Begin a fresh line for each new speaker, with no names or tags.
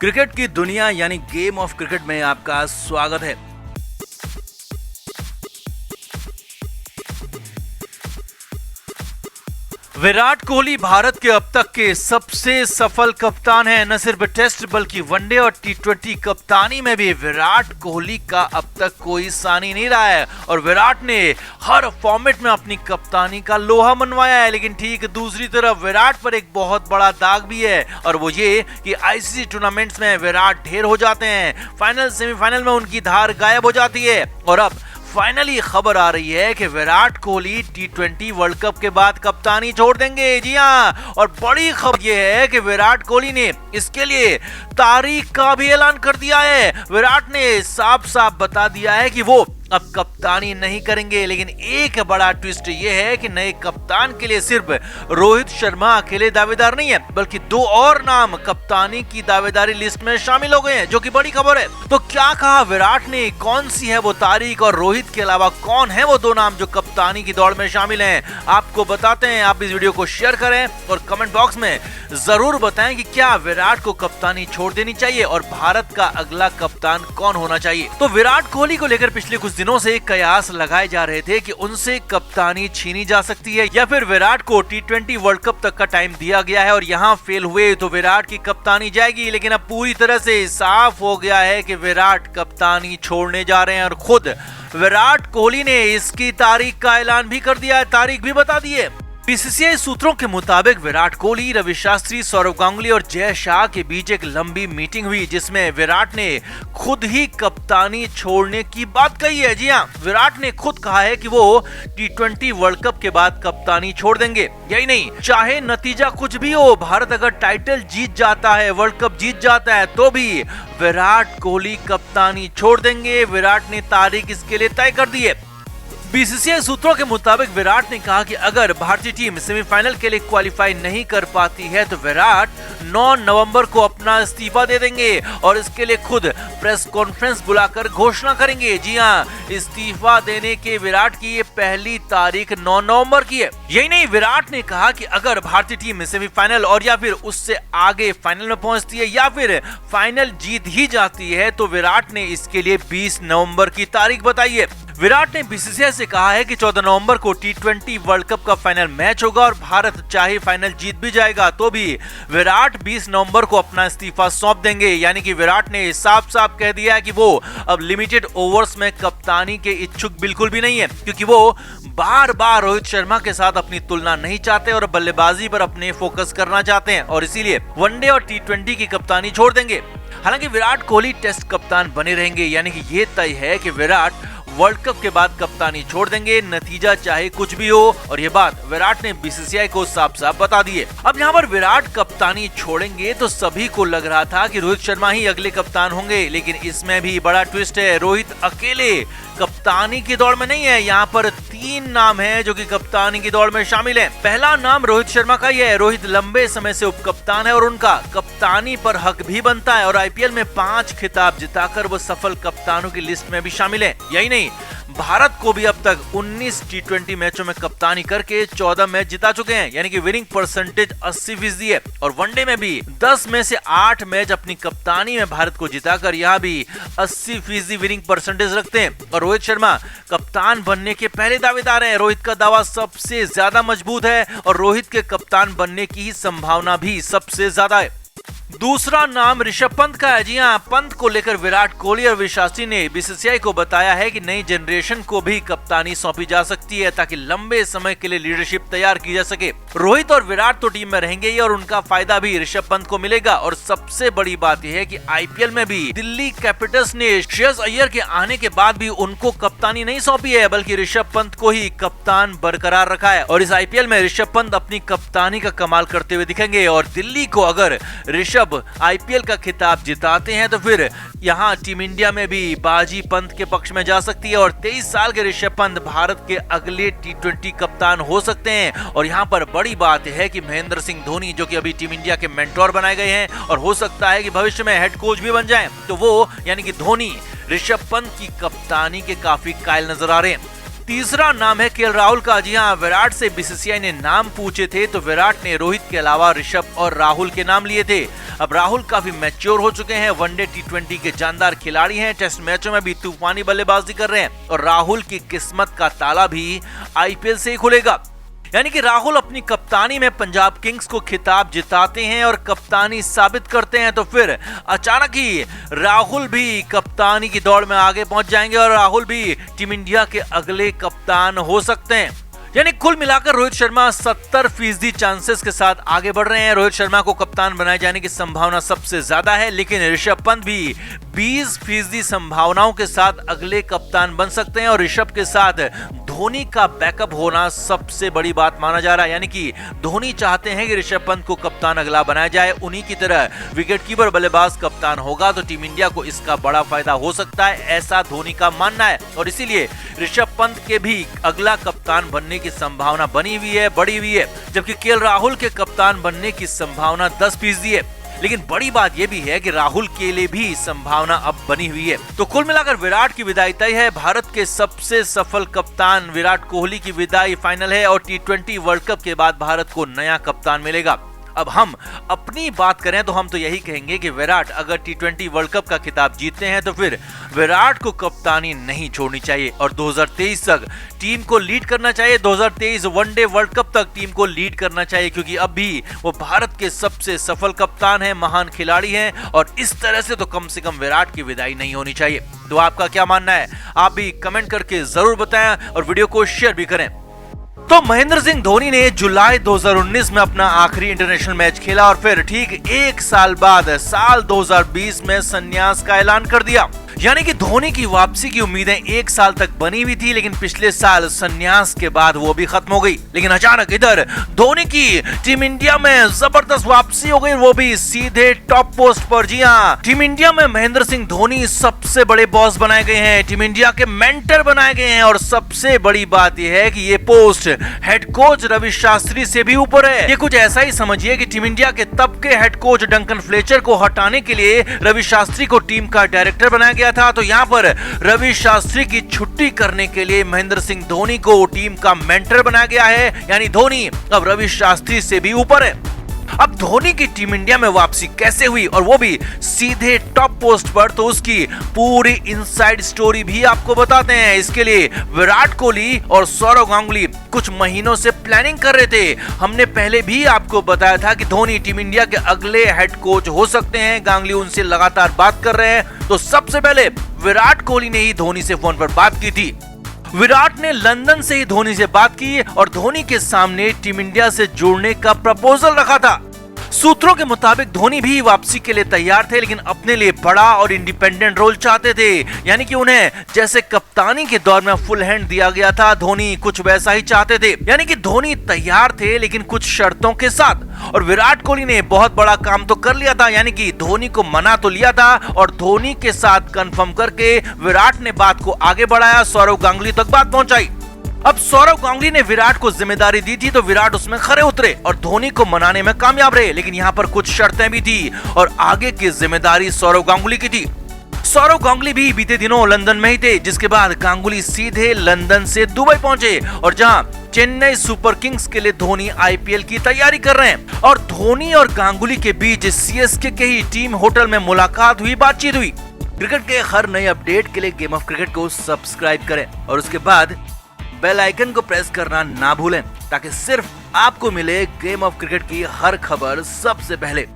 Cricket की दुनिया यानी गेम ऑफ क्रिकेट में आपका स्वागत है। विराट कोहली भारत के अब तक के सबसे सफल कप्तान हैं। न सिर्फ टेस्ट बल्कि वनडे और टी20 कप्तानी में भी विराट कोहली का अब तक कोई सानी नहीं रहा है और विराट ने हर फॉर्मेट में अपनी कप्तानी का लोहा मनवाया है। लेकिन ठीक दूसरी तरफ विराट पर एक बहुत बड़ा दाग भी है और वो ये कि आईसीसी टूर्नामेंट्स में विराट ढेर हो जाते हैं, फाइनल सेमीफाइनल में उनकी धार गायब हो जाती है और अब फाइनली खबर आ रही है कि विराट कोहली टी20 वर्ल्ड कप के बाद कप्तानी छोड़ देंगे। जी हाँ, और बड़ी खबर यह है कि विराट कोहली ने इसके लिए तारीख का भी ऐलान कर दिया है। विराट ने साफ साफ बता दिया है कि वो अब कप्तानी नहीं करेंगे। लेकिन एक बड़ा ट्विस्ट ये है कि नए कप्तान के लिए सिर्फ रोहित शर्मा अकेले दावेदार नहीं है, बल्कि दो और नाम कप्तानी की दावेदारी लिस्ट में शामिल हो गए हैं, जो कि बड़ी खबर है। तो क्या कहा विराट ने, कौन सी है वो तारीख और रोहित के अलावा कौन है वो दो नाम जो कप्तानी की दौड़ में शामिल हैं, आपको बताते हैं। आप इस वीडियो को शेयर करें और कमेंट बॉक्स में जरूर बताएं कि क्या विराट को कप्तानी छोड़ देनी चाहिए और भारत का अगला कप्तान कौन होना चाहिए। तो विराट कोहली को लेकर पिछले कुछ दिनों से कयास लगाए जा रहे थे कि उनसे कप्तानी छीनी जा सकती है या फिर विराट को टी20 वर्ल्ड कप तक का टाइम दिया गया है और यहाँ फेल हुए तो विराट की कप्तानी जाएगी। लेकिन अब पूरी तरह से साफ हो गया है कि विराट कप्तानी छोड़ने जा रहे हैं और खुद विराट कोहली ने इसकी तारीख का ऐलान भी कर दिया है, तारीख भी बता दी है। बीसीसीआई सूत्रों के मुताबिक विराट कोहली, रवि शास्त्री, सौरव गांगुली और जय शाह के बीच एक लंबी मीटिंग हुई जिसमें विराट ने खुद ही कप्तानी छोड़ने की बात कही है। जी हां, विराट ने खुद कहा है कि वो टी20 वर्ल्ड कप के बाद कप्तानी छोड़ देंगे। यही नहीं, चाहे नतीजा कुछ भी हो, भारत अगर टाइटल जीत जाता है, वर्ल्ड कप जीत जाता है, तो भी विराट कोहली कप्तानी छोड़ देंगे। विराट ने तारीख इसके लिए तय कर दी है। बीसीसीआई सूत्रों के मुताबिक विराट ने कहा कि अगर भारतीय टीम सेमीफाइनल के लिए क्वालिफाई नहीं कर पाती है तो विराट 9 नवंबर को अपना इस्तीफा दे देंगे और इसके लिए खुद प्रेस कॉन्फ्रेंस बुलाकर घोषणा करेंगे। जी हां, इस्तीफा देने के विराट की ये पहली तारीख 9 नवंबर की है। यही नहीं, विराट ने कहा कि अगर भारतीय टीम सेमीफाइनल और या फिर उससे आगे फाइनल में पहुंचती है या फिर फाइनल जीत ही जाती है तो विराट ने इसके लिए 20 नवंबर की तारीख बताई है। विराट ने बीसीसीआई से कहा है कि 14 नवंबर को टी20 वर्ल्ड कप का फाइनल मैच होगा और भारत चाहे फाइनल जीत भी जाएगा तो भी विराट 20 नवंबर को अपना इस्तीफा सौंप देंगे। यानी कि विराट ने साफ साफ कह दिया है कि वो अब लिमिटेड ओवर्स में कप्तानी के इच्छुक बिल्कुल भी नहीं है, क्योंकि वो बार बार रोहित शर्मा के साथ अपनी तुलना नहीं चाहते और बल्लेबाजी पर अपने फोकस करना चाहते हैं और इसीलिए वनडे और टी20 की कप्तानी छोड़ देंगे। हालांकि विराट कोहली टेस्ट कप्तान बने रहेंगे, यानी कि ये तय है कि विराट वर्ल्ड कप के बाद कप्तानी छोड़ देंगे, नतीजा चाहे कुछ भी हो। और ये बात विराट ने बीसीसीआई को साफ साफ बता दी है। अब यहाँ पर विराट कप्तानी छोड़ेंगे तो सभी को लग रहा था कि रोहित शर्मा ही अगले कप्तान होंगे, लेकिन इसमें भी बड़ा ट्विस्ट है। रोहित अकेले कप्तानी की दौड़ में नहीं है। यहाँ पर 3 नाम हैं जो कि कप्तानी की दौड़ में शामिल हैं। पहला नाम रोहित शर्मा का ही है। रोहित लंबे समय से उप कप्तान है और उनका कप्तानी पर हक भी बनता है और आईपीएल में 5 खिताब जिताकर वो सफल कप्तानों की लिस्ट में भी शामिल है। यही नहीं, भारत को भी अब तक 19 टी20 मैचों में कप्तानी करके 14 मैच जिता चुके हैं, यानी कि विनिंग परसेंटेज 80% है। और वनडे में भी 10 में से 8 मैच अपनी कप्तानी में भारत को जिताकर यहाँ भी 80% विनिंग परसेंटेज रखते हैं। और रोहित शर्मा कप्तान बनने के पहले दावेदार हैं। रोहित का दावा सबसे ज्यादा मजबूत है और रोहित के कप्तान बनने की ही संभावना भी सबसे ज्यादा है। दूसरा नाम ऋषभ पंत का है। जी हां, पंत को लेकर विराट कोहली और रवि शास्त्री ने बीसीसीआई को बताया है कि नई जनरेशन को भी कप्तानी सौंपी जा सकती है ताकि लंबे समय के लिए लीडरशिप तैयार की जा सके। रोहित और विराट तो टीम में रहेंगे ही और उनका फायदा भी ऋषभ पंत को मिलेगा। और सबसे बड़ी बात यह है कि आईपीएल में भी दिल्ली कैपिटल्स ने श्रेयस अय्यर के आने के बाद भी उनको कप्तानी नहीं सौंपी है, बल्कि ऋषभ पंत को ही कप्तान बरकरार रखा है। और इस आईपीएल में ऋषभ पंत अपनी कप्तानी का कमाल करते हुए दिखेंगे और दिल्ली को अगर ऋषभ आईपीएल का खिताब जिताते हैं तो फिर यहाँ टीम इंडिया में भी बाजी पंत के पक्ष में जा सकती है और 23 साल के ऋषभ पंत भारत के अगले टी20 कप्तान हो सकते हैं। और यहाँ पर बड़ी बात है कि महेंद्र सिंह धोनी, जो कि अभी टीम इंडिया के मेंटोर बनाए गए हैं और हो सकता है कि भविष्य में हेड कोच भी बन जाएं, तो वो यानी कि धोनी ऋषभ पंत की कप्तानी के काफी कायल नजर आ रहे हैं। तीसरा नाम है केएल राहुल का। जी हां, विराट से बीसीसीआई ने नाम पूछे थे तो विराट ने रोहित के अलावा ऋषभ और राहुल के नाम लिए थे। अब राहुल काफी मैच्योर हो चुके हैं, वनडे टी20 के जानदार खिलाड़ी हैं, टेस्ट मैचों में भी तूफानी बल्लेबाजी कर रहे हैं और राहुल की किस्मत का ताला भी आईपीएल से ही खुलेगा। यानी कि राहुल अपनी कप्तानी में पंजाब किंग्स को खिताब जिताते हैं और कप्तानी साबित करते हैं तो फिर अचानक ही राहुल भी कप्तानी की दौड़ में आगे पहुंच जाएंगे और राहुल भी टीम इंडिया के अगले कप्तान हो सकते हैं। यानी कुल मिलाकर रोहित शर्मा 70% चांसेस के साथ आगे बढ़ रहे हैं। रोहित शर्मा को कप्तान बनाए जाने की संभावना सबसे ज्यादा है, लेकिन ऋषभ पंत भी 20% संभावनाओं के साथ अगले कप्तान बन सकते हैं और ऋषभ के साथ धोनी का बैकअप होना सबसे बड़ी बात माना जा रहा है। यानी कि धोनी चाहते हैं कि ऋषभ पंत को कप्तान अगला बनाया जाए, उन्हीं की तरह विकेटकीपर बल्लेबाज कप्तान होगा तो टीम इंडिया को इसका बड़ा फायदा हो सकता है, ऐसा धोनी का मानना है। और इसीलिए ऋषभ पंत के भी अगला कप्तान बनने की संभावना बनी हुई है, बढ़ी हुई है, जबकि केएल राहुल के कप्तान बनने की संभावना 10% है। लेकिन बड़ी बात यह भी है कि राहुल के लिए भी संभावना अब बनी हुई है। तो कुल मिलाकर विराट की विदाई तय है। भारत के सबसे सफल कप्तान विराट कोहली की विदाई फाइनल है और टी20 वर्ल्ड कप के बाद भारत को नया कप्तान मिलेगा। अब हम अपनी बात करें तो हम तो यही कहेंगे कि विराट अगर टी20 वर्ल्ड कप का खिताब जीतते हैं तो फिर विराट को कप्तानी नहीं छोड़नी चाहिए और 2023 तक टीम को लीड करना चाहिए। 2023 वनडे वर्ल्ड कप तक टीम को लीड करना चाहिए, क्योंकि अब भी वो भारत के सबसे सफल कप्तान हैं, महान खिलाड़ी हैं और इस तरह से तो कम से कम विराट की विदाई नहीं होनी चाहिए। तो आपका क्या मानना है? आप भी कमेंट करके जरूर बताएं और वीडियो को शेयर भी करें। तो महेंद्र सिंह धोनी ने जुलाई 2019 में अपना आखिरी इंटरनेशनल मैच खेला और फिर ठीक 1 साल बाद साल 2020 में संन्यास का ऐलान कर दिया। यानी कि धोनी की वापसी की उम्मीदें 1 साल तक बनी हुई थी, लेकिन पिछले साल संन्यास के बाद वो भी खत्म हो गई। लेकिन अचानक इधर धोनी की टीम इंडिया में जबरदस्त वापसी हो गई, वो भी सीधे टॉप पोस्ट पर। जी हाँ, टीम इंडिया में महेंद्र सिंह धोनी सबसे बड़े बॉस बनाए गए हैं, टीम इंडिया के मेंटर बनाए गए हैं और सबसे बड़ी बात यह है कि ये post head coach Ravi Shastri से भी ऊपर है। ये कुछ ऐसा ही समझिए कि टीम इंडिया के तब के हेड कोच डंकन फ्लेचर को हटाने के लिए रवि शास्त्री को टीम का डायरेक्टर बनाया गया था, तो यहाँ पर रवि शास्त्री की छुट्टी करने के लिए महेंद्र सिंह धोनी को टीम का मेंटर बनाया गया है। यानी धोनी अब रवि शास्त्री से भी ऊपर है। अब धोनी की टीम इंडिया में वापसी कैसे हुई और वो भी सीधे टॉप पोस्ट पर, तो उसकी पूरी इनसाइड स्टोरी भी आपको बताते हैं। इसके लिए विराट कोहली और सौरव गांगुली कुछ महीनों से प्लानिंग कर रहे थे। हमने पहले भी आपको बताया था कि धोनी टीम इंडिया के अगले हेड कोच हो सकते हैं, गांगुली उनसे लगातार बात कर रहे हैं। तो सबसे पहले विराट कोहली ने ही धोनी से फोन पर बात की थी। विराट ने लंदन से ही धोनी से बात की और धोनी के सामने टीम इंडिया से जुड़ने का प्रपोजल रखा था। सूत्रों के मुताबिक धोनी भी वापसी के लिए तैयार थे, लेकिन अपने लिए बड़ा और इंडिपेंडेंट रोल चाहते थे। यानी कि उन्हें जैसे कप्तानी के दौर में फुल हैंड दिया गया था, धोनी कुछ वैसा ही चाहते थे। यानी कि धोनी तैयार थे लेकिन कुछ शर्तों के साथ। और विराट कोहली ने बहुत बड़ा काम तो कर लिया था, यानी कि धोनी को मना तो लिया था और धोनी के साथ कंफर्म करके विराट ने बात को आगे बढ़ाया, सौरव गांगुली तक बात पहुंचाई। अब सौरव गांगुली ने विराट को जिम्मेदारी दी थी तो विराट उसमें खरे उतरे और धोनी को मनाने में कामयाब रहे, लेकिन यहाँ पर कुछ शर्तें भी थी और आगे की जिम्मेदारी सौरव गांगुली की थी। सौरव गांगुली भी बीते दिनों लंदन में ही थे, जिसके बाद गांगुली सीधे लंदन से दुबई पहुंचे और जहां चेन्नई सुपर किंग्स के लिए धोनी आईपीएल की तैयारी कर रहे हैं। और धोनी और गांगुली के बीच सीएसके के ही टीम होटल में मुलाकात हुई, बातचीत हुई। क्रिकेट के हर नए अपडेट के लिए गेम ऑफ क्रिकेट को सब्सक्राइब करें और उसके बाद बेल आइकन को प्रेस करना ना भूलें, ताकि सिर्फ आपको मिले गेम ऑफ क्रिकेट की हर खबर सबसे पहले।